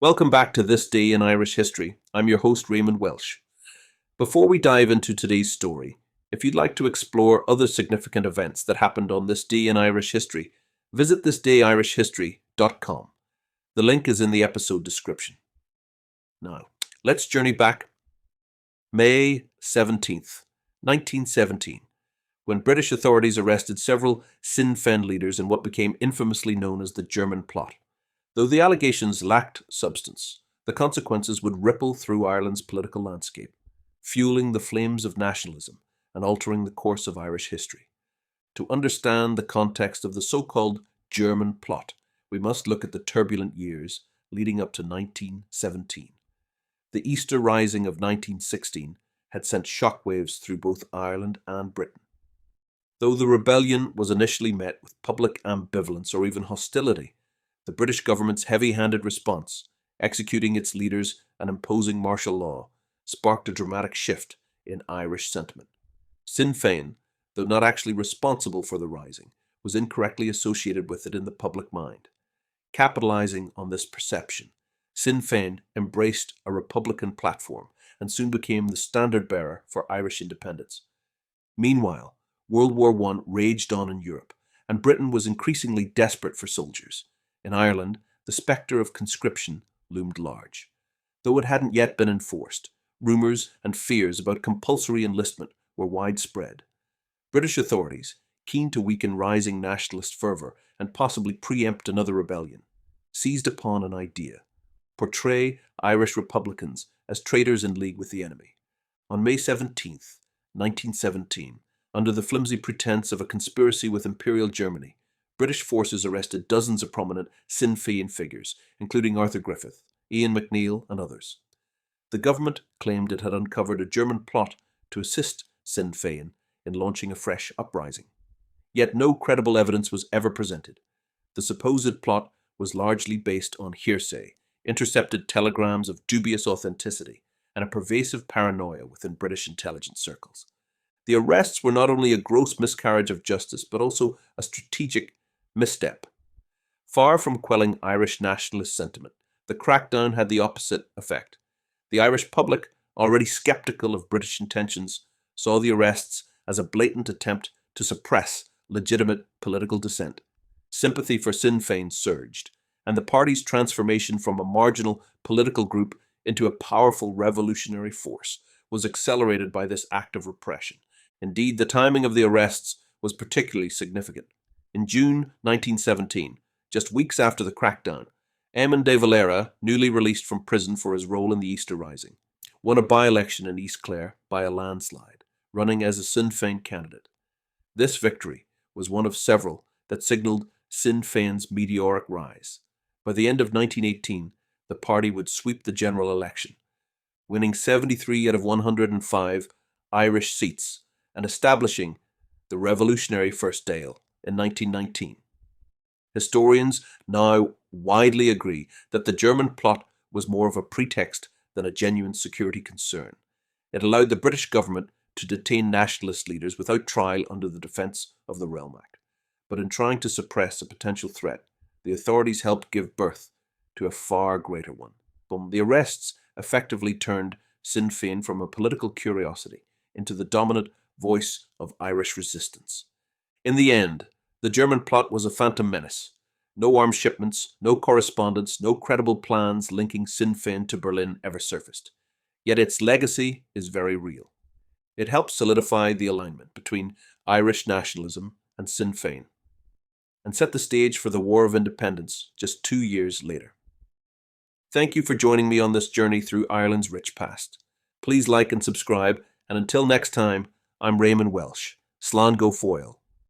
Welcome back to This Day in Irish History. I'm your host, Raymond Welsh. Before we dive into today's story, if you'd like to explore other significant events that happened on this day in Irish history, visit thisdayirishhistory.com. The link is in the episode description. Now, let's journey back May 17th, 1917, when British authorities arrested several Sinn Féin leaders in what became infamously known as the German Plot. Though the allegations lacked substance, the consequences would ripple through Ireland's political landscape, fueling the flames of nationalism and altering the course of Irish history. To understand the context of the so-called German Plot, we must look at the turbulent years leading up to 1917. The Easter Rising of 1916 had sent shockwaves through both Ireland and Britain. Though the rebellion was initially met with public ambivalence or even hostility, the British government's heavy-handed response, executing its leaders and imposing martial law, sparked a dramatic shift in Irish sentiment. Sinn Féin, though not actually responsible for the rising, was incorrectly associated with it in the public mind. Capitalizing on this perception, Sinn Féin embraced a Republican platform and soon became the standard-bearer for Irish independence. Meanwhile, World War I raged on in Europe, and Britain was increasingly desperate for soldiers. In Ireland, the spectre of conscription loomed large. Though it hadn't yet been enforced, rumours and fears about compulsory enlistment were widespread. British authorities, keen to weaken rising nationalist fervour and possibly preempt another rebellion, seized upon an idea: portray Irish Republicans as traitors in league with the enemy. On May 17, 1917, under the flimsy pretense of a conspiracy with Imperial Germany, British forces arrested dozens of prominent Sinn Féin figures, including Arthur Griffith, Eoin MacNeill, and others. The government claimed it had uncovered a German plot to assist Sinn Féin in launching a fresh uprising. Yet no credible evidence was ever presented. The supposed plot was largely based on hearsay, intercepted telegrams of dubious authenticity, and a pervasive paranoia within British intelligence circles. The arrests were not only a gross miscarriage of justice, but also a strategic misstep. Far from quelling Irish nationalist sentiment, the crackdown had the opposite effect. The Irish public, already sceptical of British intentions, saw the arrests as a blatant attempt to suppress legitimate political dissent. Sympathy for Sinn Féin surged, and the party's transformation from a marginal political group into a powerful revolutionary force was accelerated by this act of repression. Indeed, the timing of the arrests was particularly significant. In June 1917, just weeks after the crackdown, Eamon de Valera, newly released from prison for his role in the Easter Rising, won a by-election in East Clare by a landslide, running as a Sinn Féin candidate. This victory was one of several that signalled Sinn Féin's meteoric rise. By the end of 1918, the party would sweep the general election, winning 73 out of 105 Irish seats and establishing the revolutionary First Dáil in 1919. Historians now widely agree that the German plot was more of a pretext than a genuine security concern. It allowed the British government to detain nationalist leaders without trial under the Defence of the Realm Act. But in trying to suppress a potential threat, the authorities helped give birth to a far greater one. The arrests effectively turned Sinn Féin from a political curiosity into the dominant voice of Irish resistance. In the end, the German plot was a phantom menace. No arms shipments, no correspondence, no credible plans linking Sinn Féin to Berlin ever surfaced. Yet its legacy is very real. It helped solidify the alignment between Irish nationalism and Sinn Féin, and set the stage for the War of Independence just 2 years later. Thank you for joining me on this journey through Ireland's rich past. Please like and subscribe, and until next time, I'm Raymond Welsh. Slán go Foil.